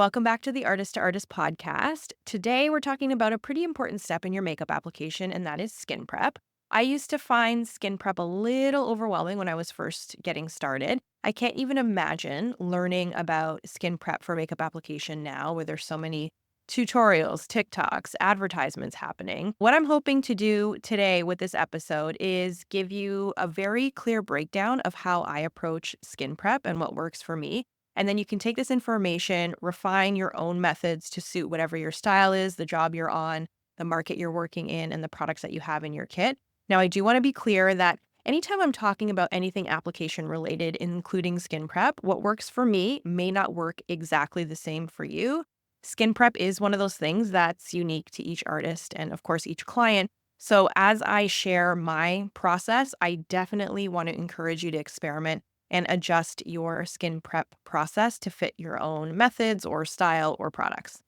Welcome back to the Artist to Artist podcast. Today, we're talking about a pretty important step in your makeup application, and that is skin prep. I used to find skin prep a little overwhelming when I was first getting started. I can't even imagine learning about skin prep for makeup application now, where there's so many tutorials, TikToks, advertisements happening. What I'm hoping to do today with this episode is give you a very clear breakdown of how I approach skin prep and what works for me. And then you can take this information, refine your own methods to suit whatever your style is, the job you're on, the market you're working in, and the products that you have in your kit. Now, I do want to be clear that anytime I'm talking about anything application related, including skin prep, what works for me may not work exactly the same for you. Skin prep is one of those things that's unique to each artist and, of course, each client. So, as I share my process, I definitely want to encourage you to experiment and adjust your skin prep process to fit your own methods or style or products.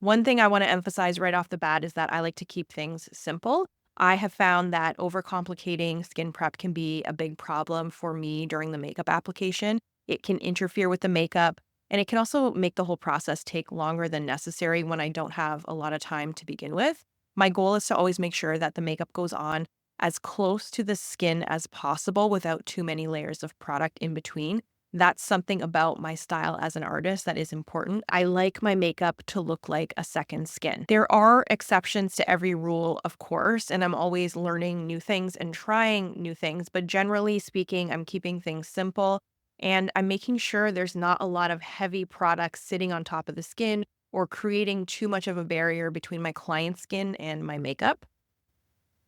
One thing I want to emphasize right off the bat is that I like to keep things simple. I have found that overcomplicating skin prep can be a big problem for me during the makeup application. It can interfere with the makeup, and it can also make the whole process take longer than necessary when I don't have a lot of time to begin with. My goal is to always make sure that the makeup goes on as close to the skin as possible without too many layers of product in between. That's something about my style as an artist that is important. I like my makeup to look like a second skin. There are exceptions to every rule, of course, and I'm always learning new things and trying new things. But generally speaking, I'm keeping things simple and I'm making sure there's not a lot of heavy products sitting on top of the skin or creating too much of a barrier between my client's skin and my makeup.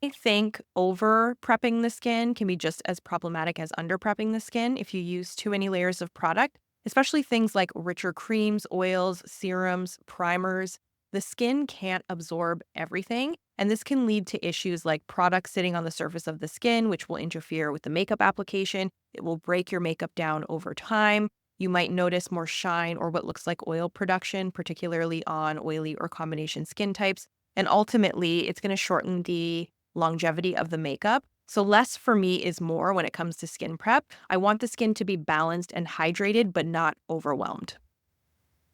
I think over prepping the skin can be just as problematic as under prepping the skin if you use too many layers of product, especially things like richer creams, oils, serums, primers. The skin can't absorb everything, and this can lead to issues like products sitting on the surface of the skin, which will interfere with the makeup application. It will break your makeup down over time. You might notice more shine or what looks like oil production, particularly on oily or combination skin types. And ultimately, it's going to shorten the longevity of the makeup. So less for me is more when it comes to skin prep. I want the skin to be balanced and hydrated, but not overwhelmed.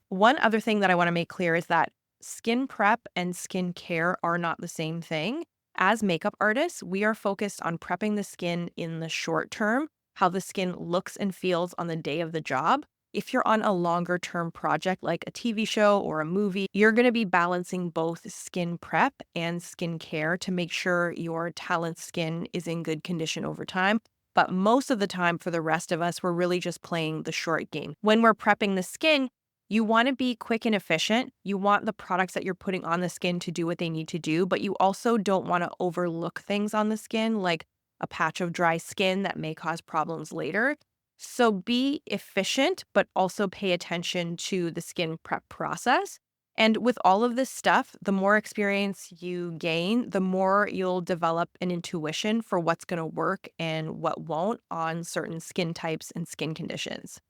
One other thing that I want to make clear is that skin prep and skin care are not the same thing. As makeup artists, we are focused on prepping the skin in the short term, how the skin looks and feels on the day of the job. If you're on a longer term project like a TV show or a movie, you're going to be balancing both skin prep and skin care to make sure your talent skin is in good condition over time. But most of the time, for the rest of us, we're really just playing the short game. When we're prepping the skin, you want to be quick and efficient. You want the products that you're putting on the skin to do what they need to do, but you also don't want to overlook things on the skin, like a patch of dry skin that may cause problems later. So be efficient, but also pay attention to the skin prep process. And with all of this stuff, the more experience you gain, the more you'll develop an intuition for what's going to work and what won't on certain skin types and skin conditions.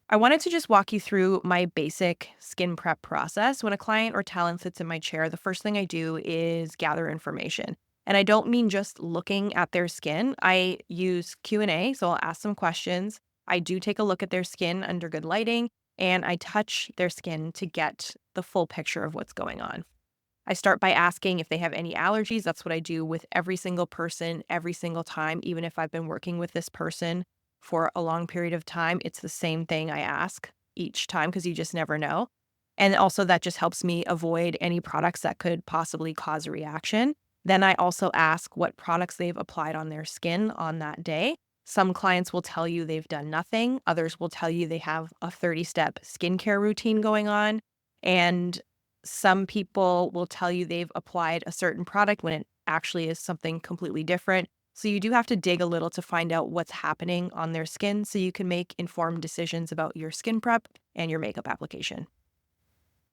I wanted to just walk you through my basic skin prep process. When a client or talent sits in my chair, the first thing I do is gather information. And I don't mean just looking at their skin. I use Q&A, so I'll ask some questions. I do take a look at their skin under good lighting, and I touch their skin to get the full picture of what's going on. I start by asking if they have any allergies. That's what I do with every single person, every single time, even if I've been working with this person for a long period of time. It's the same thing I ask each time because you just never know. And also, that just helps me avoid any products that could possibly cause a reaction. Then I also ask what products they've applied on their skin on that day. Some clients will tell you they've done nothing. Others will tell you they have a 30-step skincare routine going on. And some people will tell you they've applied a certain product when it actually is something completely different. So you do have to dig a little to find out what's happening on their skin so you can make informed decisions about your skin prep and your makeup application.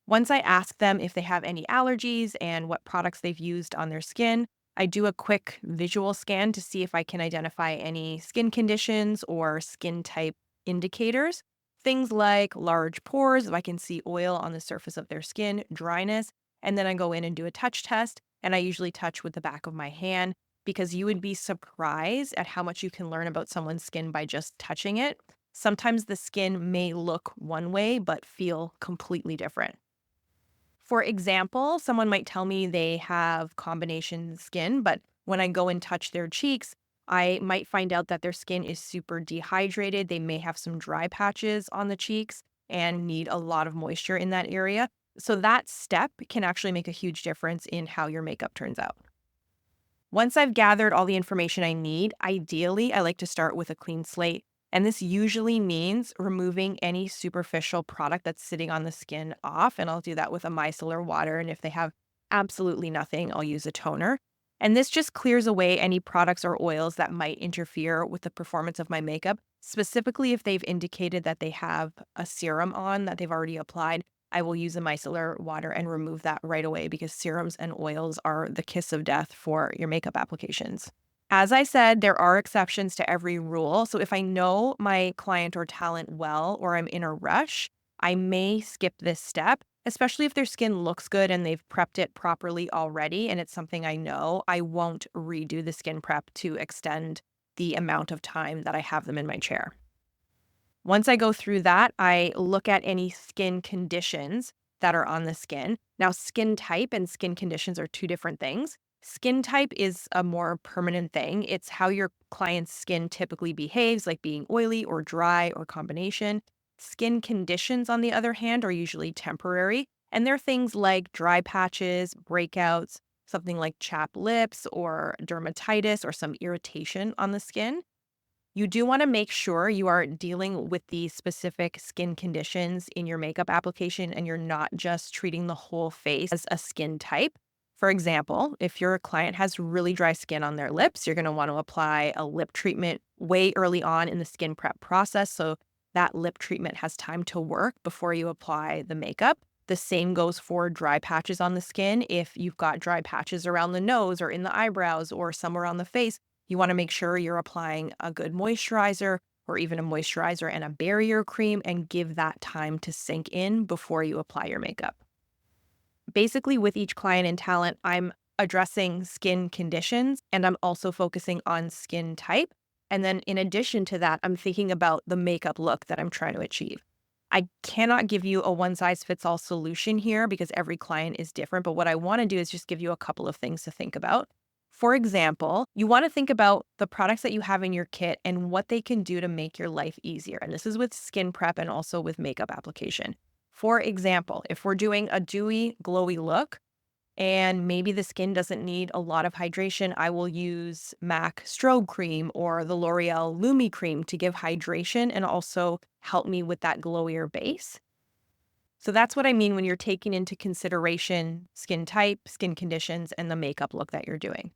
Once I ask them if they have any allergies and what products they've used on their skin, I do a quick visual scan to see if I can identify any skin conditions or skin type indicators. Things like large pores, if I can see oil on the surface of their skin, dryness, and then I go in and do a touch test. And I usually touch with the back of my hand because you would be surprised at how much you can learn about someone's skin by just touching it. Sometimes the skin may look one way but feel completely different. For example, someone might tell me they have combination skin, but when I go and touch their cheeks, I might find out that their skin is super dehydrated. They may have some dry patches on the cheeks and need a lot of moisture in that area. So, that step can actually make a huge difference in how your makeup turns out. Once I've gathered all the information I need, ideally, I like to start with a clean slate. And this usually means removing any superficial product that's sitting on the skin off. And I'll do that with a micellar water. And if they have absolutely nothing, I'll use a toner. And this just clears away any products or oils that might interfere with the performance of my makeup, specifically if they've indicated that they have a serum on that they've already applied. I will use a micellar water and remove that right away because serums and oils are the kiss of death for your makeup applications. As I said, there are exceptions to every rule. So if I know my client or talent well or I'm in a rush, I may skip this step, especially if their skin looks good and they've prepped it properly already and it's something I know. I won't redo the skin prep to extend the amount of time that I have them in my chair. Once I go through that, I look at any skin conditions that are on the skin. Now, skin type and skin conditions are two different things. Skin type is a more permanent thing. It's how your client's skin typically behaves, like being oily or dry or combination. Skin conditions, on the other hand, are usually temporary. And they're things like dry patches, breakouts, something like chapped lips or dermatitis or some irritation on the skin. You do want to make sure you are dealing with the specific skin conditions in your makeup application and you're not just treating the whole face as a skin type. For example, if your client has really dry skin on their lips, you're going to want to apply a lip treatment way early on in the skin prep process so that lip treatment has time to work before you apply the makeup. The same goes for dry patches on the skin. If you've got dry patches around the nose or in the eyebrows or somewhere on the face, you want to make sure you're applying a good moisturizer or even a moisturizer and a barrier cream and give that time to sink in before you apply your makeup. Basically, with each client and talent, I'm addressing skin conditions and I'm also focusing on skin type. And then in addition to that, I'm thinking about the makeup look that I'm trying to achieve. I cannot give you a one size fits all solution here because every client is different. But what I want to do is just give you a couple of things to think about. For example, you want to think about the products that you have in your kit and what they can do to make your life easier. And this is with skin prep and also with makeup application. For example, if we're doing a dewy, glowy look and maybe the skin doesn't need a lot of hydration, I will use MAC Strobe Cream or the L'Oreal Lumi Cream to give hydration and also help me with that glowier base. So that's what I mean when you're taking into consideration skin type, skin conditions, and the makeup look that you're doing.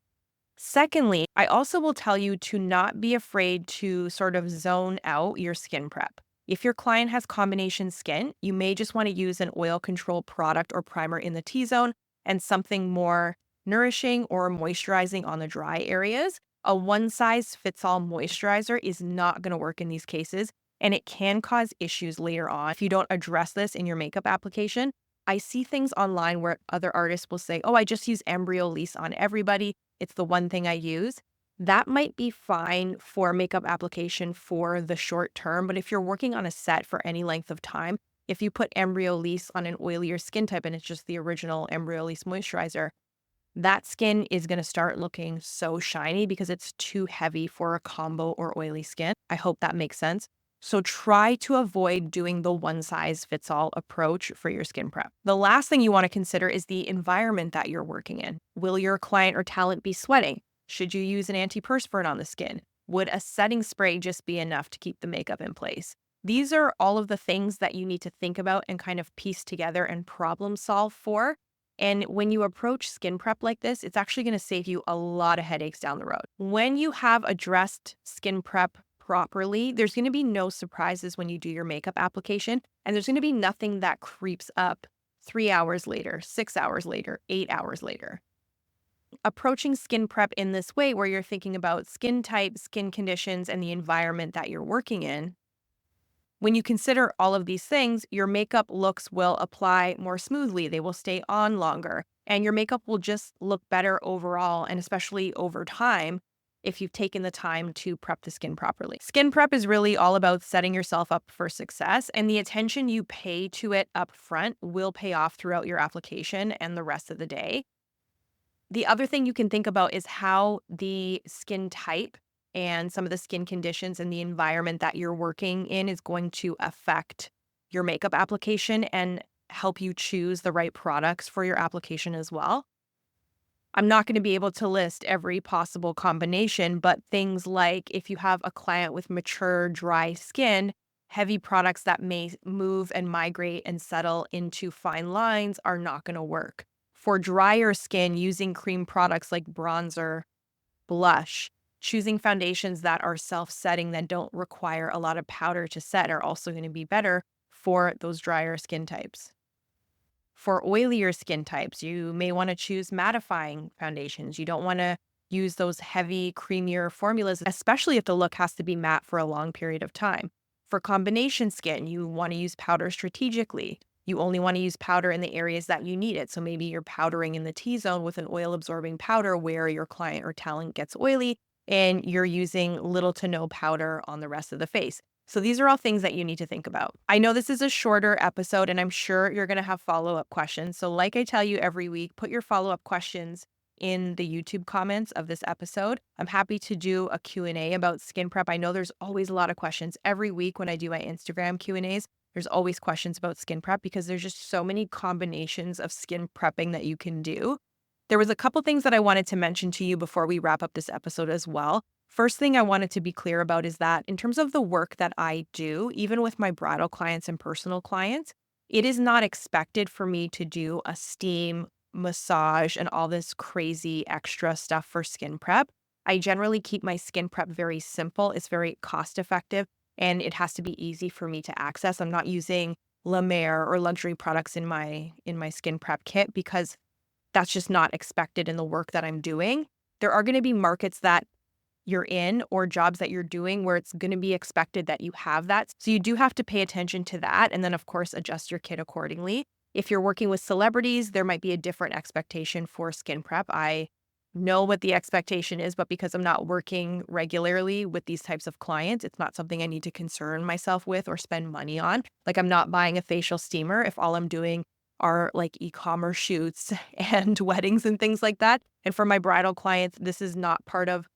Secondly, I also will tell you to not be afraid to sort of zone out your skin prep. If your client has combination skin, you may just want to use an oil control product or primer in the T-zone and something more nourishing or moisturizing on the dry areas. A one size fits all moisturizer is not going to work in these cases, and it can cause issues later on if you don't address this in your makeup application. I see things online where other artists will say, oh, I just use Embryolisse on everybody. It's the one thing I use. That might be fine for makeup application for the short term, but if you're working on a set for any length of time, if you put Embryolisse on an oilier skin type and it's just the original Embryolisse moisturizer, that skin is going to start looking so shiny because it's too heavy for a combo or oily skin. I hope that makes sense. So try to avoid doing the one size fits all approach for your skin prep. The last thing you want to consider is the environment that you're working in. Will your client or talent be sweating? Should you use an antiperspirant on the skin? Would a setting spray just be enough to keep the makeup in place? These are all of the things that you need to think about and kind of piece together and problem solve for. And when you approach skin prep like this, it's actually going to save you a lot of headaches down the road. When you have addressed skin prep properly, there's going to be no surprises when you do your makeup application. And there's going to be nothing that creeps up 3 hours later, 6 hours later, 8 hours later. Approaching skin prep in this way, where you're thinking about skin type, skin conditions, and the environment that you're working in, when you consider all of these things, your makeup looks will apply more smoothly. They will stay on longer, and your makeup will just look better overall, and especially over time. if you've taken the time to prep the skin properly. Skin prep is really all about setting yourself up for success, and the attention you pay to it up front will pay off throughout your application and the rest of the day. The other thing you can think about is how the skin type and some of the skin conditions and the environment that you're working in is going to affect your makeup application and help you choose the right products for your application as well. I'm not going to be able to list every possible combination, but things like if you have a client with mature, dry skin, heavy products that may move and migrate and settle into fine lines are not going to work. For drier skin, using cream products like bronzer, blush, choosing foundations that are self-setting that don't require a lot of powder to set are also going to be better for those drier skin types. For oilier skin types, you may want to choose mattifying foundations. You don't want to use those heavy, creamier formulas, especially if the look has to be matte for a long period of time. For combination skin, you want to use powder strategically. You only want to use powder in the areas that you need it. So maybe you're powdering in the T-zone with an oil absorbing powder where your client or talent gets oily, and you're using little to no powder on the rest of the face. So these are all things that you need to think about. I know this is a shorter episode and I'm sure you're going to have follow-up questions. So like I tell you every week, put your follow-up questions in the YouTube comments of this episode. I'm happy to do a Q&A about skin prep. I know there's always a lot of questions every week when I do my Instagram Q&As. There's always questions about skin prep because there's just so many combinations of skin prepping that you can do. There was a couple things that I wanted to mention to you before we wrap up this episode as well. First thing I wanted to be clear about is that in terms of the work that I do, even with my bridal clients and personal clients, it is not expected for me to do a steam, massage, and all this crazy extra stuff for skin prep. I generally keep my skin prep very simple. It's very cost effective and it has to be easy for me to access. I'm not using La Mer or luxury products in my skin prep kit because that's just not expected in the work that I'm doing. There are going to be markets that you're in or jobs that you're doing where it's going to be expected that you have that. So you do have to pay attention to that. And then, of course, adjust your kit accordingly. If you're working with celebrities, there might be a different expectation for skin prep. I know what the expectation is, but because I'm not working regularly with these types of clients, it's not something I need to concern myself with or spend money on. Like I'm not buying a facial steamer if all I'm doing are like e-commerce shoots and weddings and things like that. And for my bridal clients, this is not part of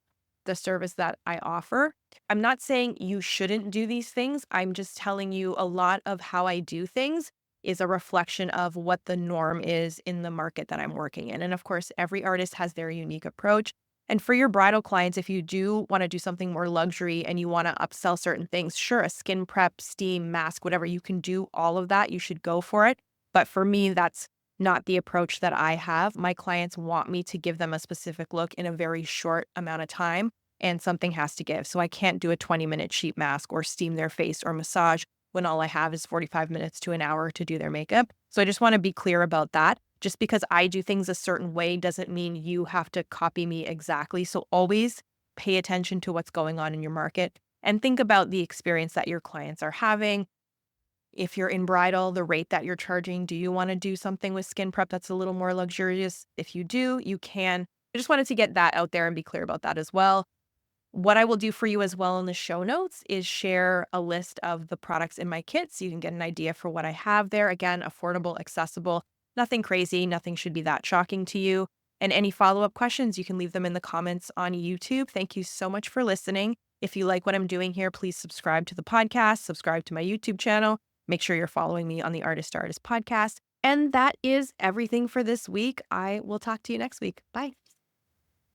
the service that I offer. I'm not saying you shouldn't do these things. I'm just telling you a lot of how I do things is a reflection of what the norm is in the market that I'm working in. And of course, every artist has their unique approach. And for your bridal clients, if you do want to do something more luxury and you want to upsell certain things, sure, a skin prep, steam, mask, whatever, you can do all of that. You should go for it. But for me, that's not the approach that I have. My clients want me to give them a specific look in a very short amount of time, and something has to give. So I can't do a 20-minute sheet mask or steam their face or massage when all I have is 45 minutes to an hour to do their makeup. So I just want to be clear about that. Just because I do things a certain way doesn't mean you have to copy me exactly. So always pay attention to what's going on in your market and think about the experience that your clients are having. If you're in bridal, the rate that you're charging, do you want to do something with skin prep that's a little more luxurious? If you do, you can. I just wanted to get that out there and be clear about that as well. What I will do for you as well in the show notes is share a list of the products in my kit so you can get an idea for what I have there. Again, affordable, accessible, nothing crazy, nothing should be that shocking to you. And any follow-up questions, you can leave them in the comments on YouTube. Thank you so much for listening. If you like what I'm doing here, please subscribe to the podcast, subscribe to my YouTube channel. Make sure you're following me on the Artist to Artist podcast. And that is everything for this week. I will talk to you next week. Bye.